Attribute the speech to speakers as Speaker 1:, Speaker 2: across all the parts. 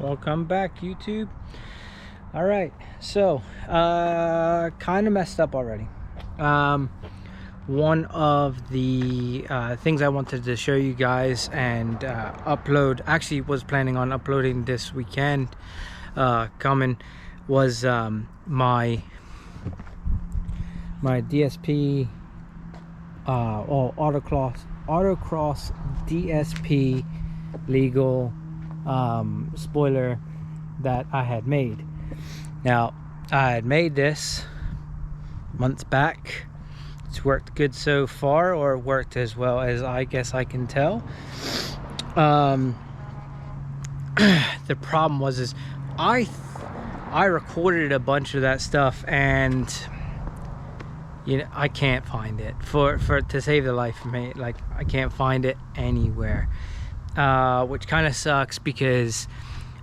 Speaker 1: Welcome back, YouTube. All right, so kind of messed up already. One of the things I wanted to show you guys and upload, actually was planning on uploading this weekend coming, was my DSP Autocross DSP Legal spoiler that I had made. Now, I had made this months back. It's worked good so far, or worked as well as I guess I can tell. The problem was I recorded a bunch of that stuff, and you know, I can't find it to save the life of me. Like, I can't find it anywhere, which kind of sucks, because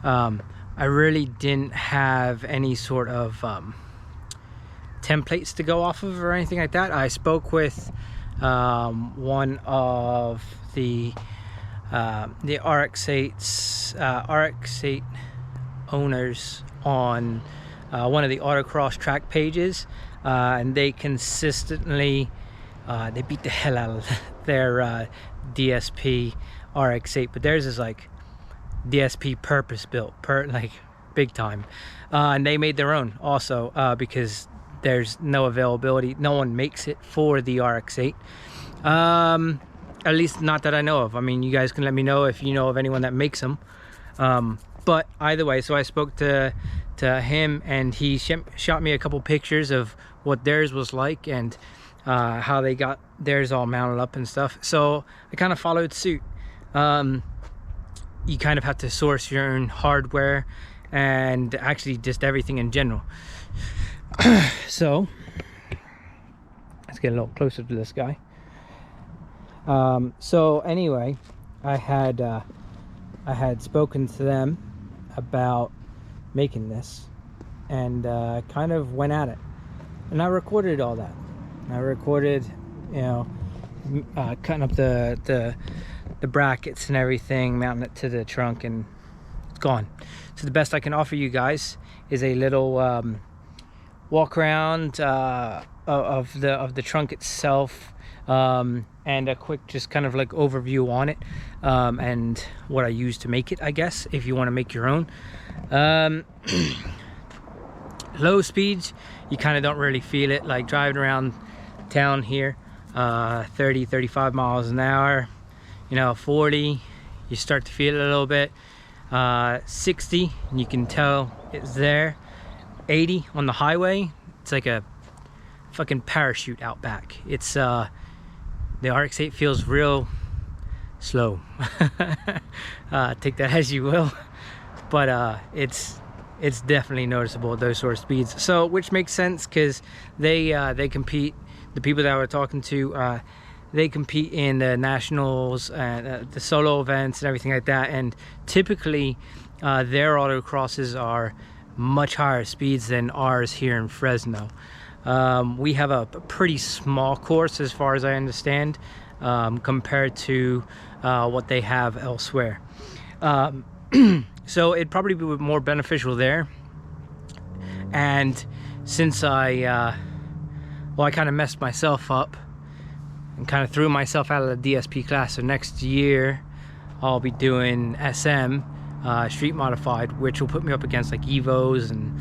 Speaker 1: I really didn't have any sort of templates to go off of or anything like that. I spoke with one of the Rx8 owners on one of the Autocross track pages, and they consistently they beat the hell out of their DSP Rx8, but theirs is like DSP purpose built, like big time, and they made their own also, because there's no availability. No one makes it for the Rx8, at least not that I know of. I mean, you guys can let me know if you know of anyone that makes them, but either way, so I spoke to him, and he shot me a couple pictures of what theirs was like, and how they got theirs all mounted up and stuff. So I kind of followed suit. You kind of have to source your own hardware, and actually just everything in general. So let's get a little closer to this guy. So anyway, I had spoken to them about making this, and kind of went at it, and I recorded all that. I recorded, you know, cutting up the brackets and everything, mounting it to the trunk, and it's gone. So the best I can offer you guys is a little walk around of the trunk itself, and a quick just kind of like overview on it, and what I use to make it, I guess, if you want to make your own. Low speeds, you kind of don't really feel it, like driving around town here, 30-35 miles an hour, you know, 40 you start to feel it a little bit, 60 and you can tell it's there, 80 on the highway, it's like a fucking parachute out back. It's the Rx8 feels real slow. Take that as you will, but it's definitely noticeable at those sort of speeds. So, which makes sense, because they compete. The people that I was talking to, they compete in the nationals, the solo events and everything like that, and typically their autocrosses are much higher speeds than ours here in Fresno. We have a pretty small course, as far as I understand, compared to what they have elsewhere. So it'd probably be more beneficial there. And since I kind of messed myself up and kind of threw myself out of the DSP class, so next year I'll be doing SM, street modified, which will put me up against like Evos and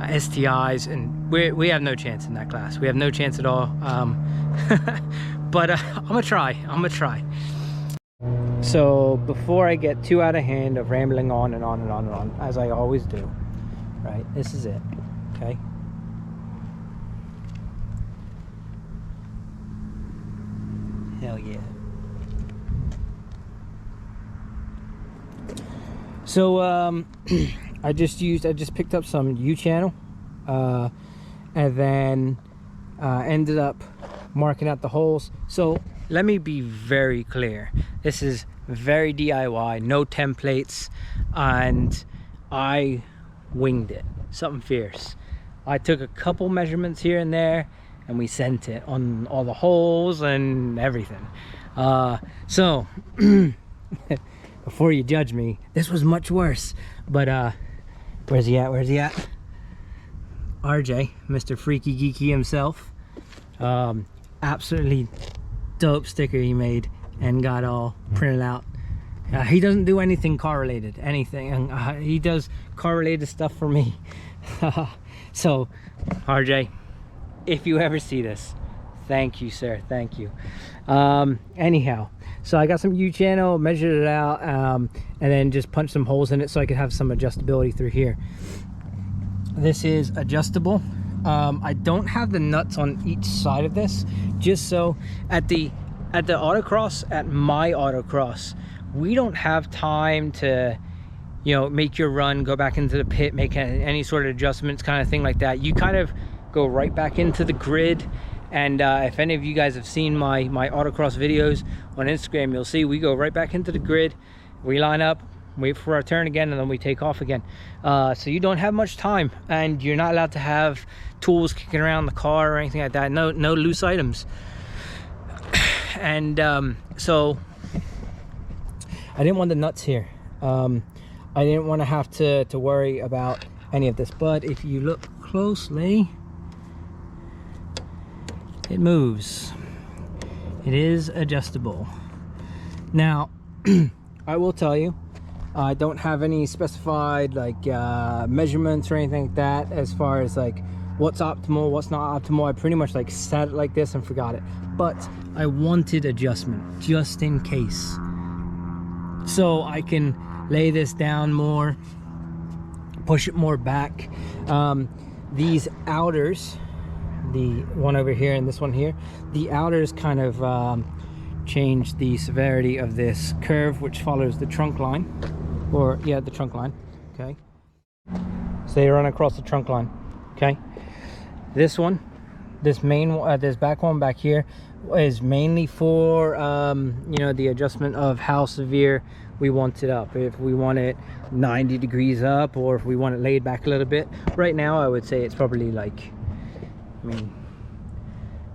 Speaker 1: STIs, and we have no chance in that class. We have no chance at all. But I'm gonna try. So before I get too out of hand of rambling on and on and on and on, as I always do, right, this is it, okay? Hell yeah. So I just picked up some U channel, and then ended up marking out the holes. So let me be very clear, this is very DIY, no templates, and I winged it, something fierce. I took a couple measurements here and there, and we sent it on all the holes and everything. So before you judge me, this was much worse. But where's he at? RJ, Mr. Freaky Geeky himself. Absolutely dope sticker he made and got all printed out. He doesn't do anything car related, anything. He does car related stuff for me. So RJ, if you ever see this, thank you, sir, thank you. Anyhow, so I got some U-channel, measured it out, and then just punched some holes in it so I could have some adjustability through here. This is adjustable. I don't have the nuts on each side of this, just so at the autocross, at my autocross, we don't have time to, you know, make your run, go back into the pit, make any sort of adjustments, kind of thing like that. You kind of go right back into the grid. And if any of you guys have seen my autocross videos on Instagram, you'll see we go right back into the grid, we line up, wait for our turn again, and then we take off again. So you don't have much time, and you're not allowed to have tools kicking around the car or anything like that. No loose items. And so I didn't want the nuts here. I didn't want to have to worry about any of this. But if you look closely, it moves. It is adjustable. Now, I will tell you, I don't have any specified like measurements or anything like that as far as like what's optimal, what's not optimal. I pretty much like sat it like this and forgot it. But I wanted adjustment just in case, so I can lay this down more, push it more back. These outers, the one over here and this one here, the outers kind of change the severity of this curve, which follows the trunk line, or yeah, the trunk line. Okay, so they run across the trunk line. Okay, this one, this main this back one back here is mainly for you know, the adjustment of how severe we want it up. If we want it 90 degrees up, or if we want it laid back a little bit. Right now I would say it's probably like, I mean,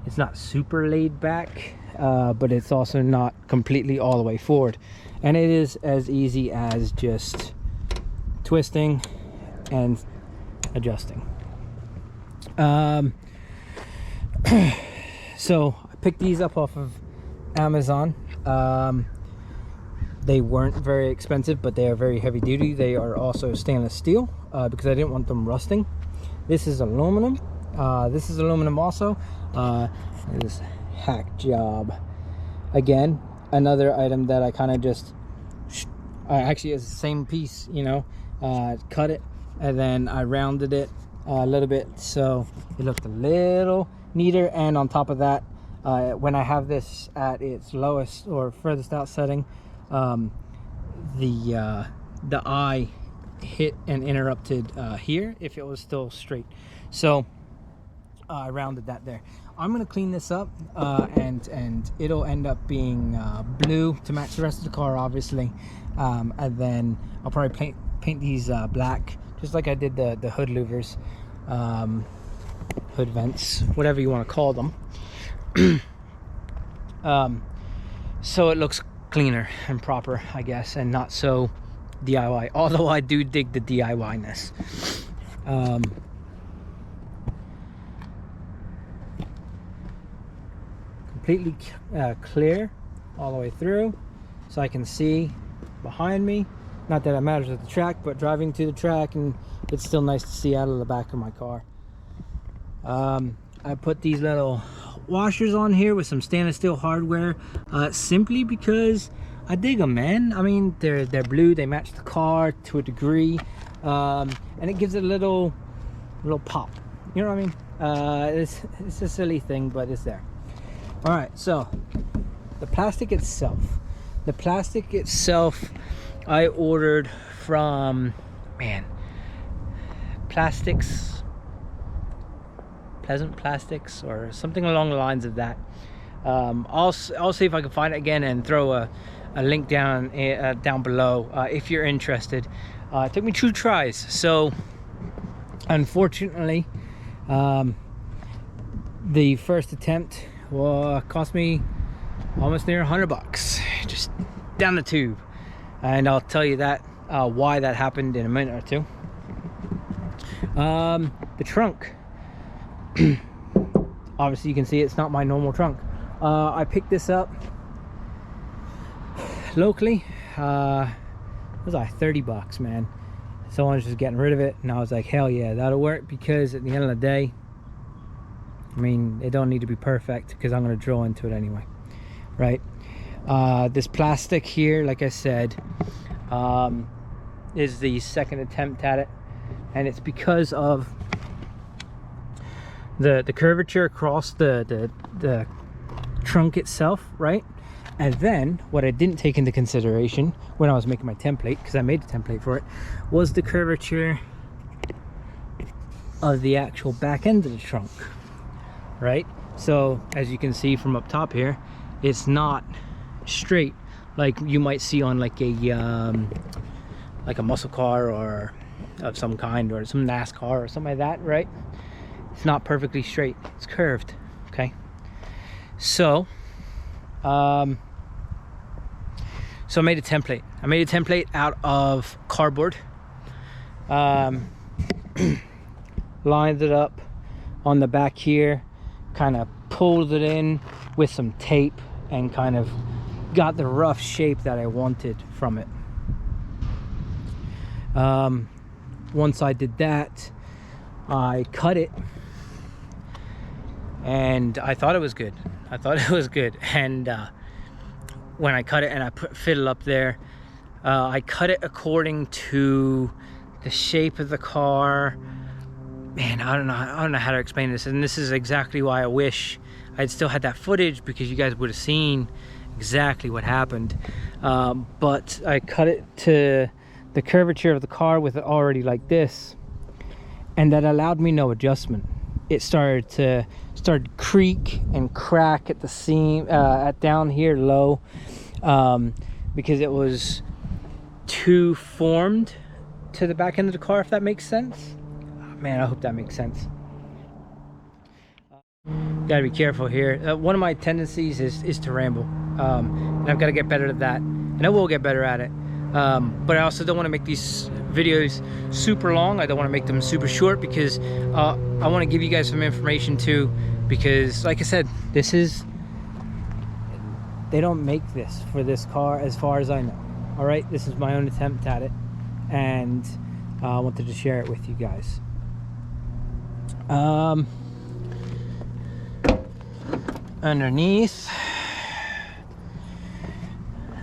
Speaker 1: it's not super laid back, but it's also not completely all the way forward. And it is as easy as just twisting and adjusting. So I picked these up off of Amazon. They weren't very expensive, but they are very heavy duty. They are also stainless steel, because I didn't want them rusting. This is aluminum. This is aluminum also. This hack job. Again, another item that I kind of just, actually it's the same piece, you know, cut it and then I rounded it a little bit so it looked a little neater. And on top of that, when I have this at its lowest or furthest out setting, the eye hit and interrupted here if it was still straight. So I rounded that there. I'm gonna clean this up, and it'll end up being blue to match the rest of the car, obviously. And then I'll probably paint these black, just like I did the hood louvers, hood vents, whatever you want to call them. So it looks cleaner and proper, I guess, and not so DIY, although I do dig the DIY-ness. Completely clear all the way through, so I can see behind me. Not that it matters at the track, but driving to the track, and it's still nice to see out of the back of my car. I put these little washers on here with some stainless steel hardware, simply because I dig them, man. I mean, they're blue, they match the car to a degree, and it gives it a little pop. You know what I mean? It's a silly thing, but it's there. All right, so the plastic itself I ordered from, man, Pleasant Plastics or something along the lines of that. I'll see if I can find it again and throw a link down below if you're interested. It took me 2 tries, so unfortunately the first attempt cost me almost near $100 just down the tube. And I'll tell you that why that happened in a minute or two. The trunk. Obviously you can see it's not my normal trunk. I picked this up locally. It was like 30 bucks, man. Someone was just getting rid of it, and I was like, hell yeah, that'll work, because at the end of the day, I mean, it don't need to be perfect because I'm going to drill into it anyway, right? This plastic here, like I said, is the second attempt at it, and it's because of the curvature across the trunk itself, right? And then what I didn't take into consideration when I was making my template, because I made a template for it, was the curvature of the actual back end of the trunk, right? So as you can see from up top here, it's not straight like you might see on like a muscle car or of some kind, or some NASCAR or something like that, right? It's not perfectly straight, it's curved. Okay, so so I made a template. I made a template out of cardboard, lined it up on the back here, kind of pulled it in with some tape, and kind of got the rough shape that I wanted from it. Once I did that, I cut it, and I thought it was good. I thought it was good. And when I cut it and I fit it up there, I cut it according to the shape of the car. Man, I don't know how to explain this, and this is exactly why I wish I'd still had that footage, because you guys would have seen exactly what happened. But I cut it to the curvature of the car with it already like this, and that allowed me no adjustment. It started to creak and crack at the seam, at down here low, because it was too formed to the back end of the car, if that makes sense. Oh, man, I hope that makes sense. Gotta be careful here. One of my tendencies is to ramble, and I've got to get better at that, and I will get better at it. But I also don't want to make these videos super long. I don't want to make them super short, because I want to give you guys some information too, because like I said, they don't make this for this car as far as I know. All right, this is my own attempt at it, and I wanted to share it with you guys. Underneath,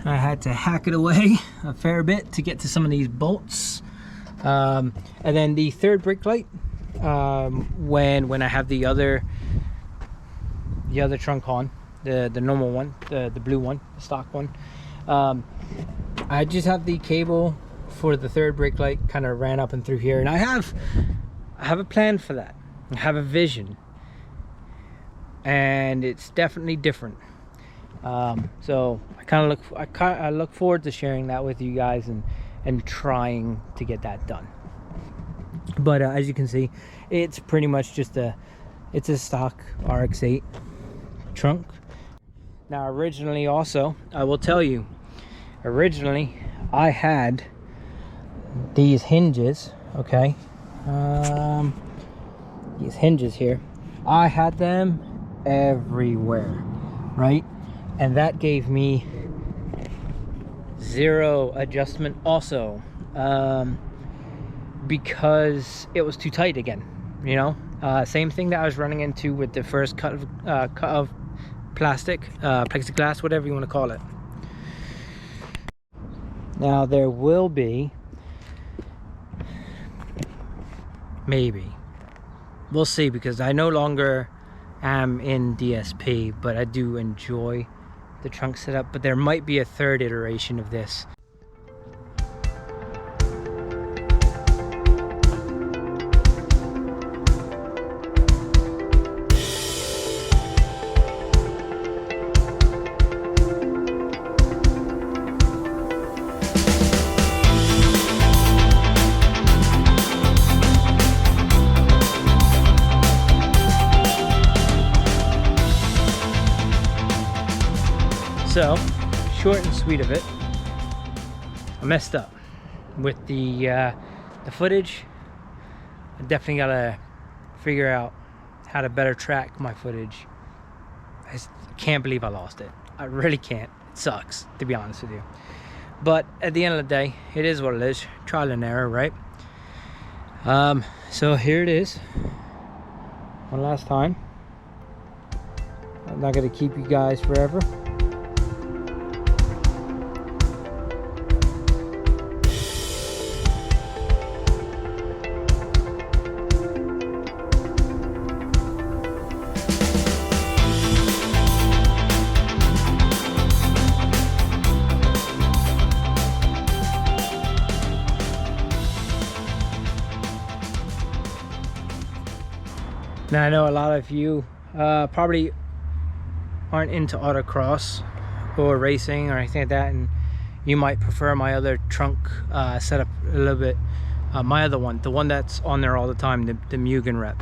Speaker 1: I had to hack it away a fair bit to get to some of these bolts. And then the third brake light, when I have the other trunk on, the normal one, the blue one, the stock one, I just have the cable for the third brake light kind of ran up and through here, and I have a plan for that. I have a vision, and it's definitely different. So I look forward to sharing that with you guys, and trying to get that done. But as you can see, it's pretty much just it's a stock Rx8 trunk. Now originally, also I will tell you, originally I had these hinges, okay, these hinges here, I had them everywhere, right? And that gave me zero adjustment also, because it was too tight again, you know. Same thing that I was running into with the first cut of plastic, plexiglass, whatever you want to call it. Now there will be, maybe, we'll see, because I no longer am in DSP, but I do enjoy the trunk setup. But there might be a third iteration of this. So, short and sweet of it, I messed up. with the footage. I definitely gotta figure out how to better track my footage. I can't believe I lost it. I really can't. It sucks, to be honest with you. But at the end of the day, it is what it is. Trial and error, right? So here it is. One last time. I'm not gonna keep you guys forever. Now I know a lot of you probably aren't into autocross or racing or anything like that, and you might prefer my other trunk setup a little bit. My other one, the one that's on there all the time, the Mugen rep,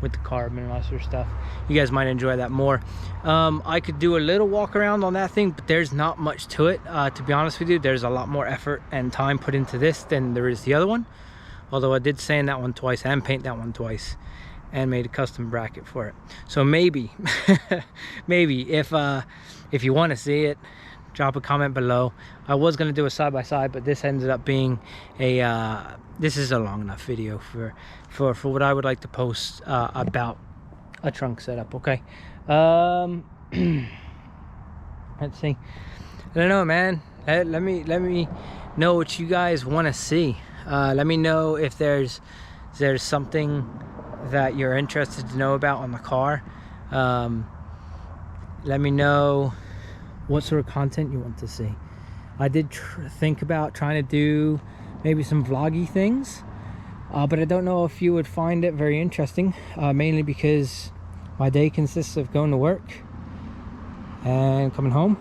Speaker 1: with the carbon and all that sort of stuff. You guys might enjoy that more. I could do a little walk around on that thing, but there's not much to it. To be honest with you, there's a lot more effort and time put into this than there is the other one. Although I did sand that one twice and paint that one twice, and made a custom bracket for it. So maybe maybe if you want to see it, drop a comment below. I was going to do a side-by-side, but this ended up being a this is a long enough video for what I would like to post about a trunk setup. Okay. Let's see. I don't know, man. Let me know what you guys want to see. Let me know if there's something that you're interested to know about on the car. Let me know what sort of content you want to see. I did think about trying to do maybe some vloggy things, but I don't know if you would find it very interesting, mainly because my day consists of going to work and coming home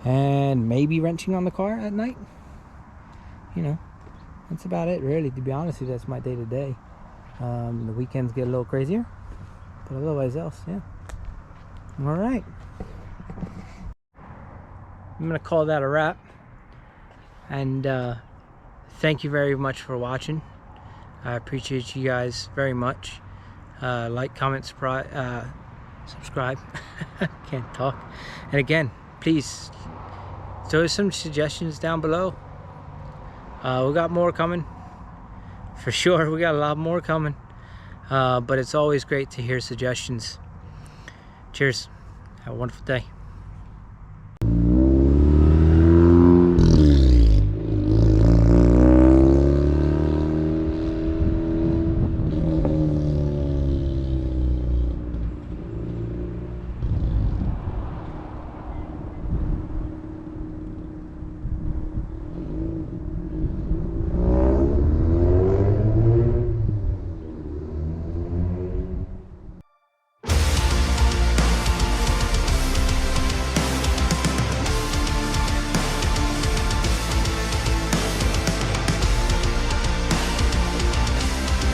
Speaker 1: and maybe wrenching on the car at night. You know, that's about it really, to be honest with you. That's my day-to-day. The weekends get a little crazier, but otherwise else, yeah. All right, I'm gonna call that a wrap, and thank you very much for watching. I appreciate you guys very much. Like, comment, subscribe. Can't talk. And again, please throw some suggestions down below. We got more coming. For sure, we got a lot more coming, but it's always great to hear suggestions. Cheers. Have a wonderful day.